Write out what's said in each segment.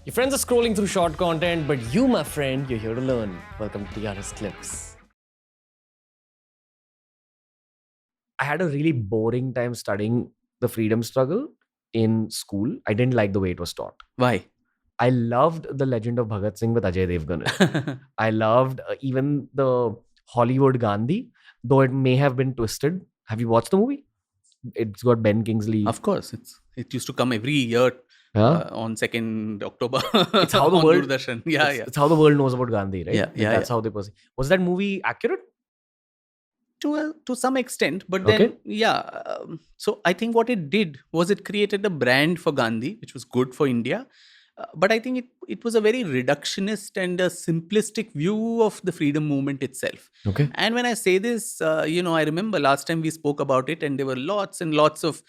Your friends are scrolling through short content, but you, my friend, you're here to learn. Welcome to TRS Clips. I had a really boring time studying the freedom struggle in school. I didn't like the way it was taught. Why? I loved The Legend of Bhagat Singh with Ajay Devgan. I loved even the Hollywood Gandhi, though it may have been twisted. Have you watched the movie? It's got Ben Kingsley. Of course, it used to come every year on 2nd October. It's how the on world. Doordarshan. It's how the world knows about Gandhi, right? Yeah, That's how they perceive. Was that movie accurate? To some extent, but then so I think what it did was it created a brand for Gandhi, which was good for India. But I think it was a very reductionist and a simplistic view of the freedom movement itself. Okay. And when I say this, I remember last time we spoke about it, and there were lots and lots of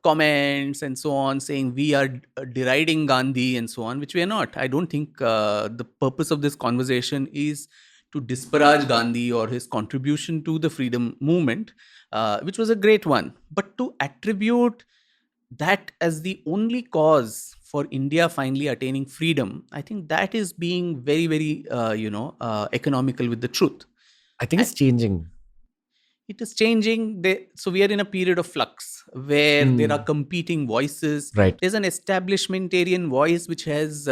comments and so on saying we are deriding Gandhi and so on, which we are not. I don't think the purpose of this conversation is to disparage Gandhi or his contribution to the freedom movement, which was a great one. But to attribute that as the only cause for India finally attaining freedom, I think that is being very, very, economical with the truth. I think it's changing. It is changing. So we are in a period of flux where there are competing voices. Right. There's an establishmentarian voice which has,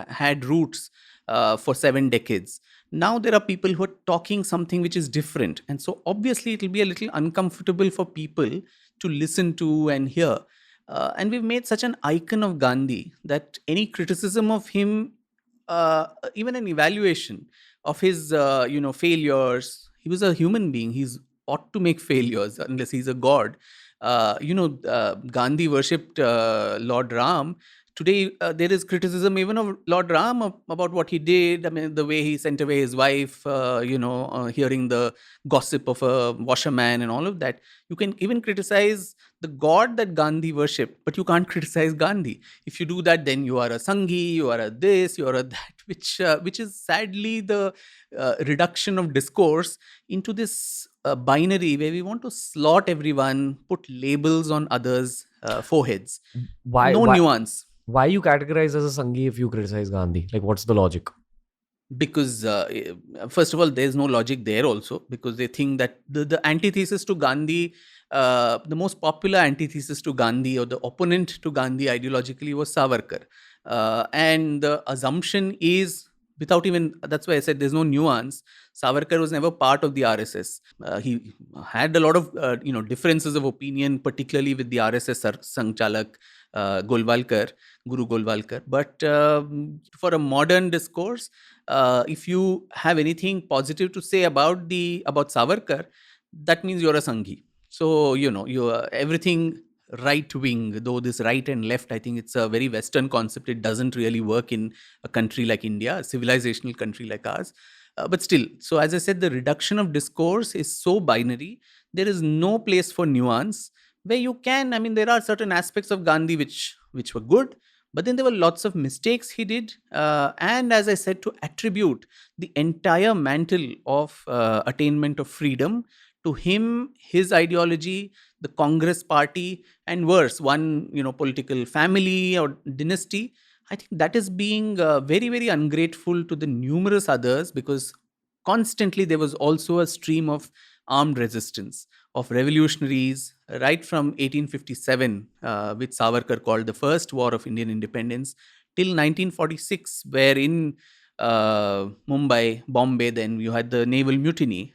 had roots for 7 decades. Now there are people who are talking something which is different. And so obviously it will be a little uncomfortable for people to listen to and hear. And we've made such an icon of Gandhi that any criticism of him, even an evaluation of his, failures, he was a human being. He's ought to make failures unless he's a god. Gandhi worshipped Lord Ram. Today, there is criticism even of Lord Ram about what he did. I mean, the way he sent away his wife, hearing the gossip of a washerman and all of that. You can even criticize the god that Gandhi worshipped, but you can't criticize Gandhi. If you do that, then you are a Sanghi, you are a this, you are a that, which is sadly the reduction of discourse into this binary where we want to slot everyone, put labels on others' foreheads. Why? No nuance. Why you categorize as a Sanghi if you criticize Gandhi? Like, what's the logic? Because, first of all, there's no logic there also, because they think that the antithesis to Gandhi, the most popular antithesis to Gandhi or the opponent to Gandhi ideologically was Savarkar. And the assumption is, that's why I said there's no nuance. Savarkar was never part of the RSS. He had a lot of, differences of opinion, particularly with the RSS Sangchalak, Guru Golwalkar. But for a modern discourse, if you have anything positive to say about Savarkar, that means you're a Sanghi. So, you're everything right wing, though this right and left, I think it's a very Western concept. It doesn't really work in a country like India, a civilizational country like ours. But still, so as I said, the reduction of discourse is so binary. There is no place for nuance where you can, there are certain aspects of Gandhi which were good, but then there were lots of mistakes he did. And as I said, to attribute the entire mantle of attainment of freedom to him, his ideology, the Congress party, and worse, one political family or dynasty, I think that is being very, very ungrateful to the numerous others, because constantly there was also a stream of armed resistance, of revolutionaries, right from 1857, which Savarkar called the first war of Indian independence, till 1946, where in Mumbai, Bombay, then you had the naval mutiny,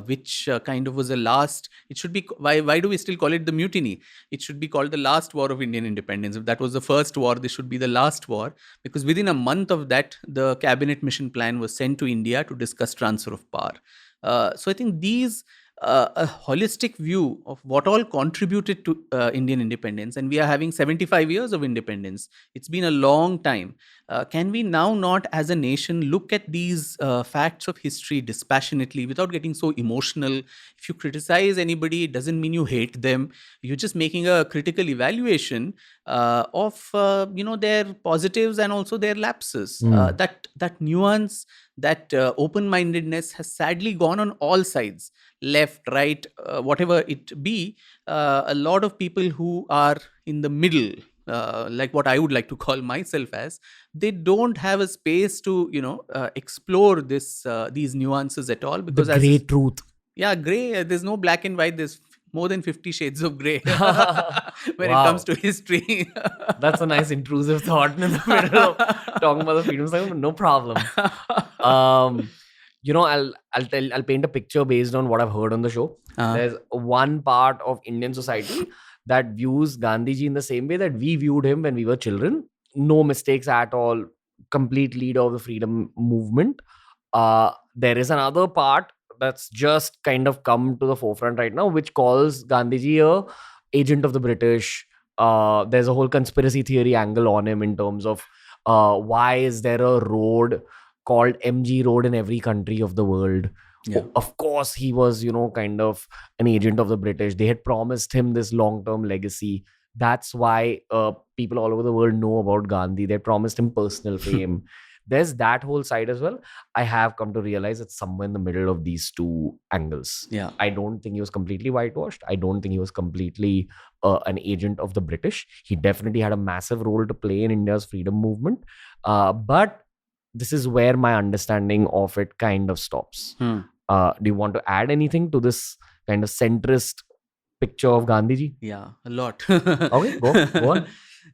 which kind of was the last. It should be, why do we still call it the mutiny? It should be called the last war of Indian independence. If that was the first war, this should be the last war, because within a month of that, the cabinet mission plan was sent to India to discuss transfer of power. So I think these a holistic view of what all contributed to Indian independence, and we are having 75 years of independence. It's been a long time. Can we now not, as a nation, look at these facts of history dispassionately without getting so emotional? If you criticize anybody, it doesn't mean you hate them. You're just making a critical evaluation of their positives and also their lapses. That nuance, that open-mindedness has sadly gone on all sides, left, right, whatever it be. A lot of people who are in the middle like what I would like to call myself as, they don't have a space to, explore these nuances at all, The because grey truth. yeah, gray, there's no black and white, there's more than 50 shades of gray when it Wow. comes to history. That's a nice intrusive thought in the middle of talking about the freedom struggle, but no problem. I'll paint a picture based on what I've heard on the show. There's one part of Indian society that views Gandhiji in the same way that we viewed him when we were children. No mistakes at all. Complete leader of the freedom movement. There is another part that's just kind of come to the forefront right now, which calls Gandhiji a agent of the British. There's a whole conspiracy theory angle on him in terms of why is there a road called MG Road in every country of the world. Yeah. Of course, he was, kind of an agent of the British. They had promised him this long-term legacy. That's why people all over the world know about Gandhi. They promised him personal fame. There's that whole side as well. I have come to realize it's somewhere in the middle of these two angles. Yeah. I don't think he was completely whitewashed. I don't think he was completely an agent of the British. He definitely had a massive role to play in India's freedom movement. But this is where my understanding of it kind of stops. Do you want to add anything to this kind of centrist picture of Gandhiji? Yeah, a lot. Okay, go on.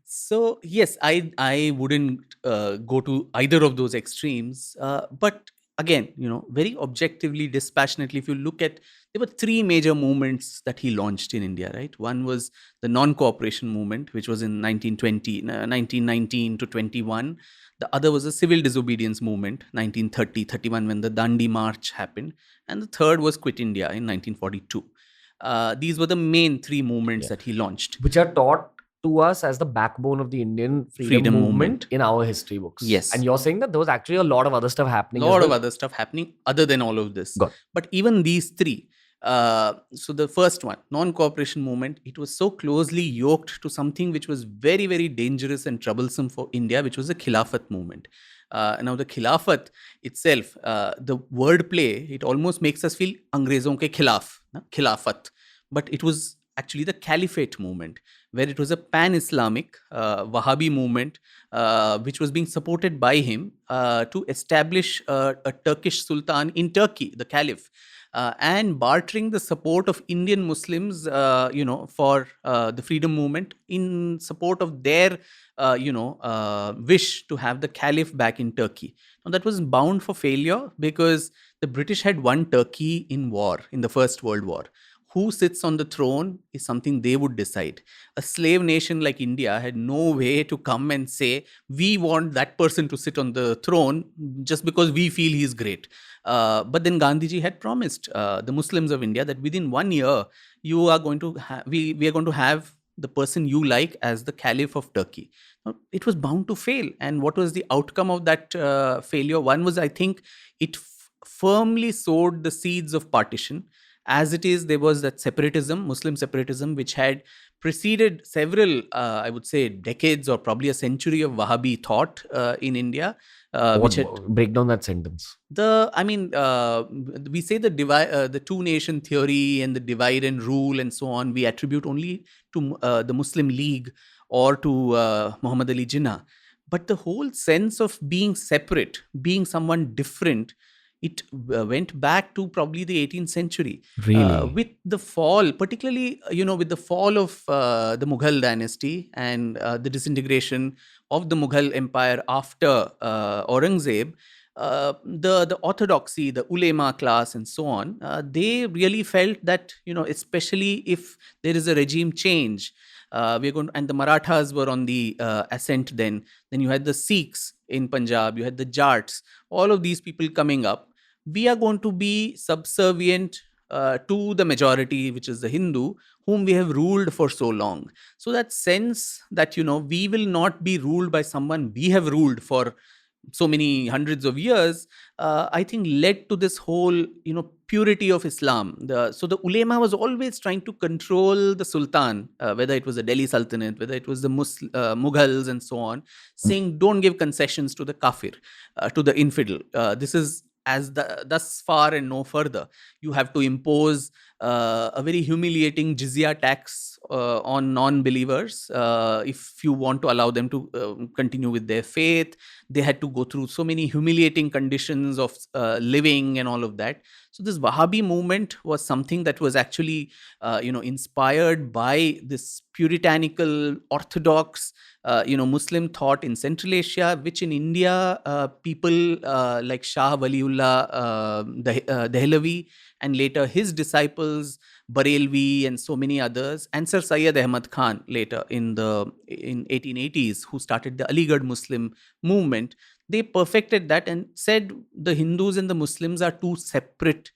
So yes, I wouldn't go to either of those extremes. But again, very objectively, dispassionately, if you look at, there were three major movements that he launched in India, right? One was the non-cooperation movement, which was in 1919 to 21. The other was the civil disobedience movement, 1930-31, when the Dandi March happened. And the third was Quit India in 1942. These were the main three movements that he launched, which are taught to us as the backbone of the Indian freedom movement in our history books. Yes. And you're saying that there was actually a lot of other stuff happening. A lot of other stuff happening other than all of this. But even these three, so the first one, non-cooperation movement, it was so closely yoked to something which was very, very dangerous and troublesome for India, which was the Khilafat movement. Now the Khilafat itself, the wordplay, it almost makes us feel Angrezon ke khilaf, Khilafat. But it was actually the Caliphate movement, where it was a pan-Islamic Wahhabi movement, which was being supported by him to establish a Turkish Sultan in Turkey, the Caliph, and bartering the support of Indian Muslims, for the freedom movement in support of their, wish to have the Caliph back in Turkey. Now that was bound for failure because the British had won Turkey in war, in the First World War. Who sits on the throne is something they would decide. A slave nation like India had no way to come and say, we want that person to sit on the throne just because we feel he's great. But then Gandhiji had promised the Muslims of India that within 1 year, you are going to we are going to have the person you like as the Caliph of Turkey. Now, it was bound to fail. And what was the outcome of that failure? One was, I think, it firmly sowed the seeds of partition. As it is, there was that separatism, Muslim separatism, which had preceded several, I would say, decades or probably a century of Wahhabi thought in India. Break down that sentence. We say the two-nation theory and the divide and rule and so on, we attribute only to the Muslim League or to Muhammad Ali Jinnah. But the whole sense of being separate, being someone different, it went back to probably the 18th century. Really? With the fall, particularly, with the fall of the Mughal dynasty and the disintegration of the Mughal empire after Aurangzeb, the orthodoxy, the ulema class and so on, they really felt that, especially if there is a regime change, and the Marathas were on the ascent then you had the Sikhs in Punjab, you had the Jats, all of these people coming up. We are going to be subservient to the majority, which is the Hindu, whom we have ruled for so long. So that sense that, we will not be ruled by someone we have ruled for so many hundreds of years, I think led to this whole, purity of Islam. So the ulema was always trying to control the Sultan, whether it was the Delhi Sultanate, whether it was the Mughals and so on, saying don't give concessions to the kafir, to the infidel. This is thus far and no further. You have to impose a very humiliating jizya tax on non-believers. If you want to allow them to continue with their faith, they had to go through so many humiliating conditions of living and all of that. So this Wahhabi movement was something that was actually, inspired by this puritanical, orthodox, Muslim thought in Central Asia, which in India, people like Shah Waliullah Dehlavi, and later his disciples, Barelvi and so many others, and Sir Syed Ahmad Khan later in 1880s, who started the Aligarh Muslim movement. They perfected that and said the Hindus and the Muslims are two separate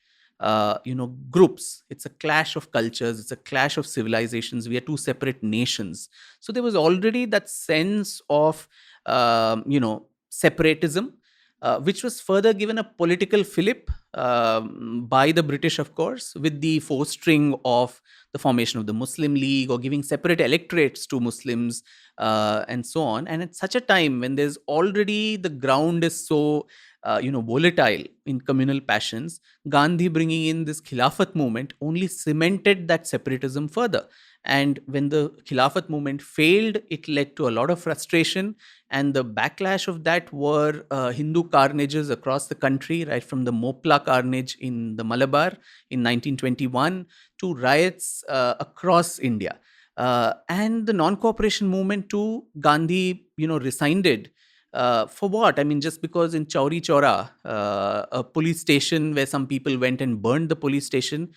groups. It's a clash of cultures, it's a clash of civilizations. We are two separate nations. So there was already that sense of separatism, which was further given a political fillip by the British, of course, with the fostering of the formation of the Muslim League, or giving separate electorates to Muslims, and so on. And at such a time when there's already the ground is so volatile in communal passions, Gandhi bringing in this Khilafat movement only cemented that separatism further. And when the Khilafat movement failed, it led to a lot of frustration. And the backlash of that were Hindu carnages across the country, right from the Mopla carnage in the Malabar in 1921 to riots across India. And the non-cooperation movement too, Gandhi, rescinded. For what? I mean, just because in Chauri Chaura, a police station where some people went and burned the police station,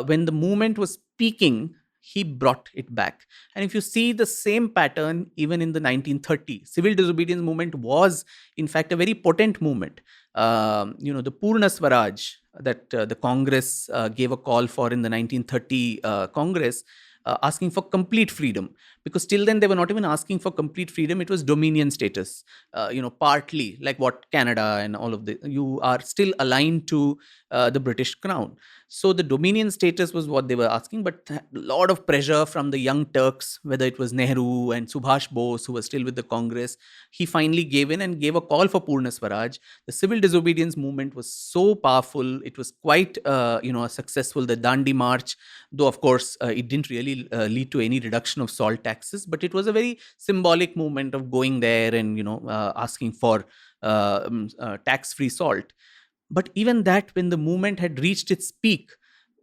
when the movement was peaking, he brought it back. And if you see the same pattern, even in the 1930s, civil disobedience movement was, in fact, a very potent movement. The Purna Swaraj that the Congress gave a call for in the 1930 Congress, asking for complete freedom, because till then they were not even asking for complete freedom. It was dominion status, partly like what Canada and all of the, you are still aligned to the British crown. So the dominion status was what they were asking, but a lot of pressure from the young Turks, whether it was Nehru and Subhash Bose, who was still with the Congress. He finally gave in and gave a call for Purna Swaraj. The civil disobedience movement was so powerful. It was quite, successful. The Dandi March, though of course it didn't really lead to any reduction of salt taxes, but it was a very symbolic movement of going there and asking for tax-free salt. But even that, when the movement had reached its peak,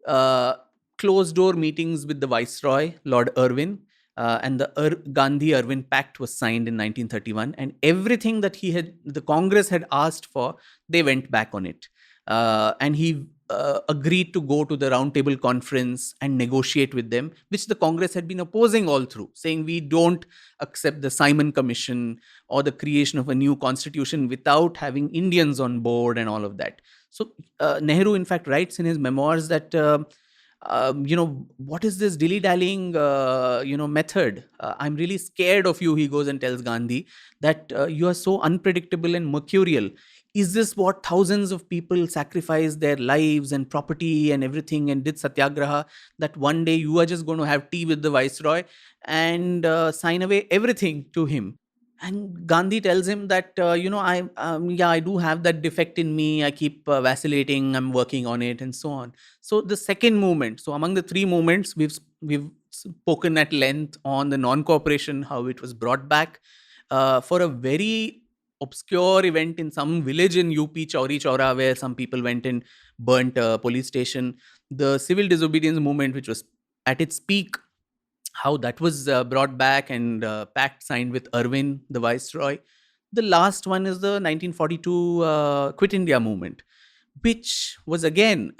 closed door meetings with the Viceroy, Lord Irwin, and the Gandhi-Irwin Pact was signed in 1931, and everything that the Congress had asked for, they went back on it. And he agreed to go to the Roundtable Conference and negotiate with them, which the Congress had been opposing all through, saying we don't accept the Simon Commission or the creation of a new constitution without having Indians on board and all of that. So Nehru, in fact, writes in his memoirs that, what is this dilly-dallying, method? I'm really scared of you, he goes and tells Gandhi, that you are so unpredictable and mercurial. Is this what thousands of people sacrificed their lives and property and everything and did satyagraha, that one day you are just going to have tea with the Viceroy and sign away everything to him? And Gandhi tells him that, I do have that defect in me. I keep vacillating. I'm working on it and so on. So the second movement, so among the three movements, we've spoken at length on the non-cooperation, how it was brought back for a very obscure event in some village in UP, Chauri Chaura, where some people went and burnt a police station. The civil disobedience movement, which was at its peak, how that was brought back and pact signed with Irwin, the Viceroy. The last one is the 1942 Quit India movement, which was again,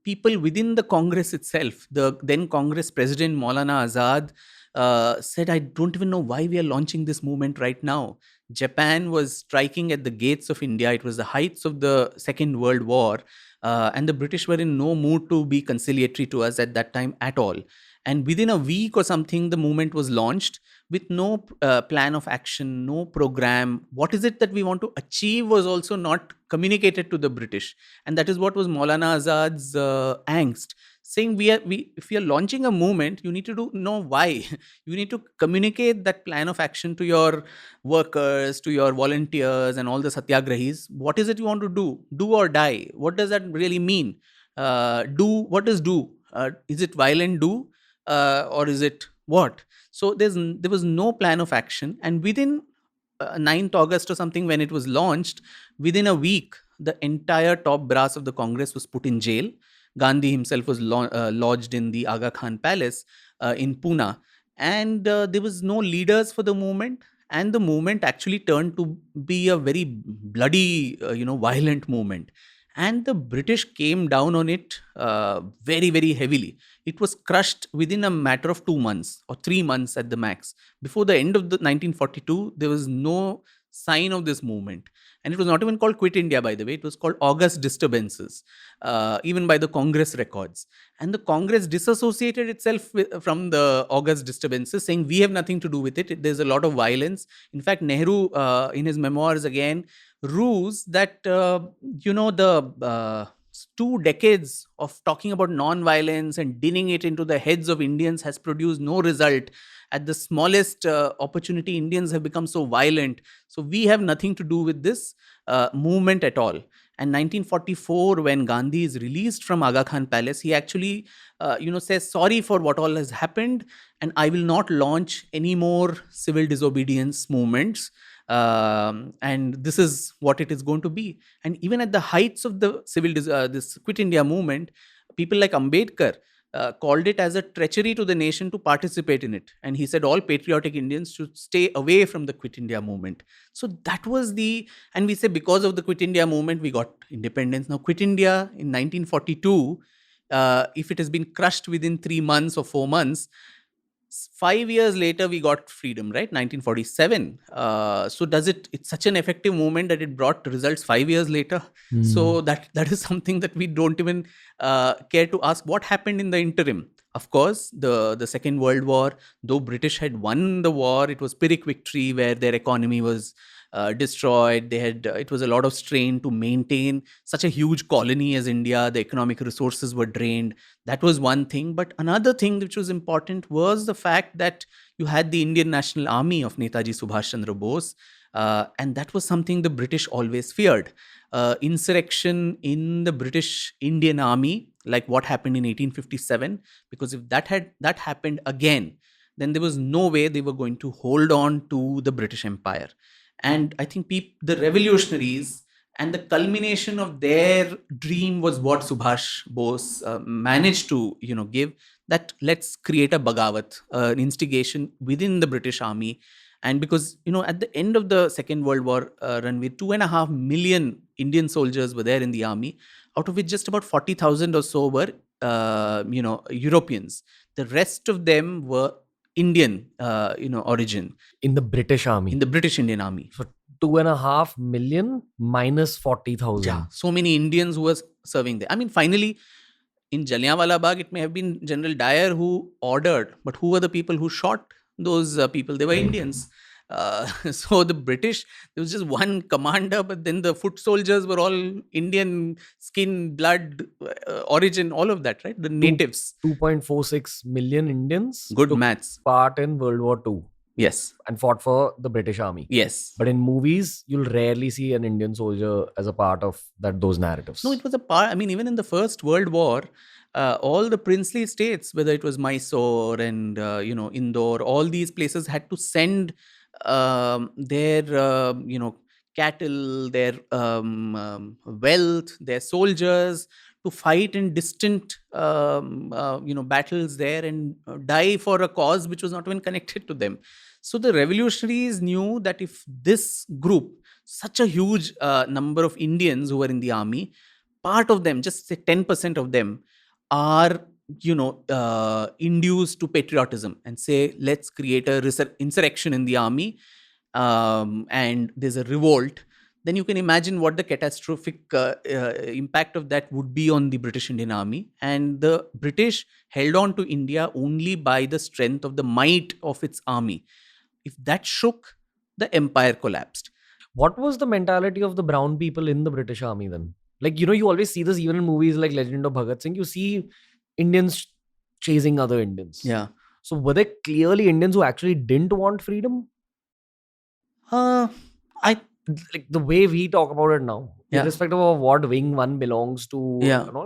people within the Congress itself. The then Congress President Maulana Azad said, I don't even know why we are launching this movement right now. Japan was striking at the gates of India. It was the heights of the Second World War. And the British were in no mood to be conciliatory to us at that time at all. And within a week or something, the movement was launched with no plan of action, no program. What is it that we want to achieve was also not communicated to the British. And that is what was Maulana Azad's angst, saying if we are launching a movement, you need to know why. You need to communicate that plan of action to your workers, to your volunteers and all the satyagrahis. What is it you want to do? Do or die. What does that really mean? What is do? Is it violent do, or is it what? So there was no plan of action, and within 9th August or something, when it was launched, within a week, the entire top brass of the Congress was put in jail. Gandhi himself was lodged in the Aga Khan Palace in Pune. And there was no leaders for the movement. And the movement actually turned to be a very bloody, violent movement. And the British came down on it very, very heavily. It was crushed within a matter of 2 months or 3 months at the max. Before the end of the 1942, there was no sign of this movement. And it was not even called Quit India, by the way. It was called August Disturbances, even by the Congress records. And the Congress disassociated itself from the August Disturbances, saying we have nothing to do with it. There's a lot of violence. In fact, Nehru, in his memoirs again, rules that, the 2 decades of talking about non-violence and dinning it into the heads of Indians has produced no result. At the smallest opportunity, Indians have become so violent. So we have nothing to do with this movement at all. And 1944, when Gandhi is released from Aga Khan Palace, he actually, says sorry for what all has happened, and I will not launch any more civil disobedience movements. And this is what it is going to be. And even at the heights of the this Quit India movement, people like Ambedkar called it as a treachery to the nation to participate in it. And he said all patriotic Indians should stay away from the Quit India movement. So that was and we say because of the Quit India movement, we got independence. Now, Quit India in 1942, if it has been crushed within 3 months or 4 months, 5 years later, we got freedom, right? 1947. So it's such an effective movement that it brought results 5 years later. So that is something that we don't even care to ask. What happened in the interim? Of course, the Second World War, though British had won the war, it was Pyrrhic victory where their economy was destroyed. It was a lot of strain to maintain such a huge colony as India. The economic resources were drained. That was one thing. But another thing which was important was the fact that you had the Indian National Army of Netaji Subhash Chandra Bose. And that was something the British always feared. Insurrection in the British Indian Army, like what happened in 1857, because if that happened again, then there was no way they were going to hold on to the British Empire. And I think the revolutionaries and the culmination of their dream was what Subhash Bose managed to, give, that let's create a Bagawat, an instigation within the British Army. And because, at the end of the Second World War, Ranveer, 2.5 million Indian soldiers were there in the army, out of which just about 40,000 or so were, Europeans. The rest of them were Indian, origin. In the British Army. In the British Indian Army. So 2.5 million minus 40,000. Yeah, so many Indians who were serving there. I mean, finally, in Jallianwala Bagh, it may have been General Dyer who ordered, but who were the people who shot those people? They were Indians. So the British, there was just one commander, but then the foot soldiers were all Indian skin, blood, origin, all of that, right? The natives. 2.46 million Indians Good took maths. part in World War II. Yes. And fought for the British Army. Yes. But in movies, you'll rarely see an Indian soldier as a part of those narratives. No, it was a part. I mean, even in the First World War, all the princely states, whether it was Mysore and, Indore, all these places had to send their, cattle, their wealth, their soldiers to fight in distant, battles there and die for a cause which was not even connected to them. So the revolutionaries knew that if this group, such a huge number of Indians who were in the army, part of them, just say 10% of them, are induced to patriotism and say, let's create a insurrection in the army, and there's a revolt, then you can imagine what the catastrophic impact of that would be on the British Indian Army. And the British held on to India only by the strength of the might of its army. If that shook, the empire collapsed. What was the mentality of the brown people in the British Army then? Like, you always see this even in movies like Legend of Bhagat Singh. You see Indians chasing other Indians. Yeah. So were there clearly Indians who actually didn't want freedom? Like the way we talk about it now, irrespective of what wing one belongs to,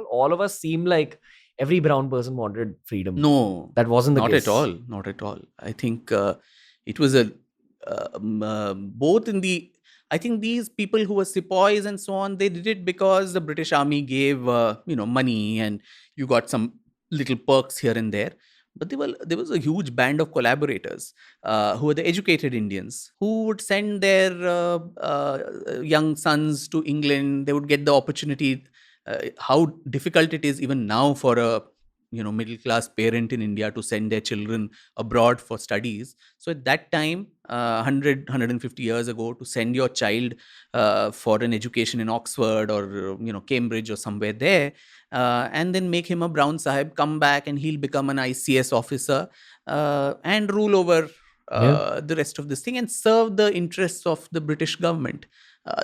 all of us seem like every brown person wanted freedom. No, That wasn't the not case. at all. Not at all. I think it was both in the. I think these people who were sepoys and so on, they did it because the British Army gave money, and you got some little perks here and there. But there was a huge band of collaborators who were the educated Indians who would send their young sons to England. They would get the opportunity. How difficult it is even now for a middle class parent in India to send their children abroad for studies. So at that time, 150 years ago, to send your child for an education in Oxford or Cambridge or somewhere there, and then make him a Brown Sahib, come back and he'll become an ICS officer and rule over the rest of this thing and serve the interests of the British government.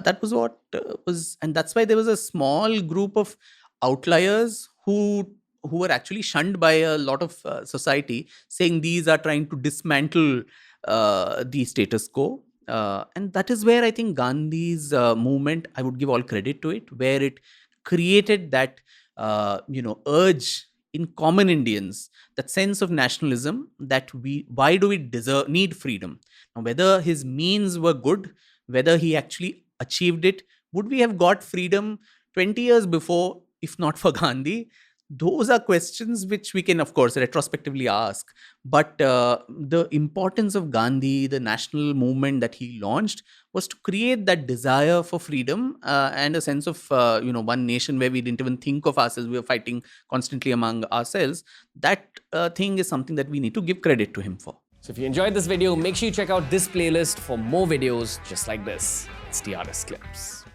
That was what was, and that's why there was a small group of outliers who were actually shunned by a lot of society, saying these are trying to dismantle the status quo. And that is where I think Gandhi's movement, I would give all credit to it, where it created that urge in common Indians, that sense of nationalism, that why do we need freedom? Now, whether his means were good, whether he actually achieved it, would we have got freedom 20 years before if not for Gandhi? Those are questions which we can, of course, retrospectively ask. But the importance of Gandhi, the national movement that he launched, was to create that desire for freedom and a sense of, one nation where we didn't even think of ourselves. We were fighting constantly among ourselves. That thing is something that we need to give credit to him for. So if you enjoyed this video, make sure you check out this playlist for more videos just like this. It's the ARSC Clips.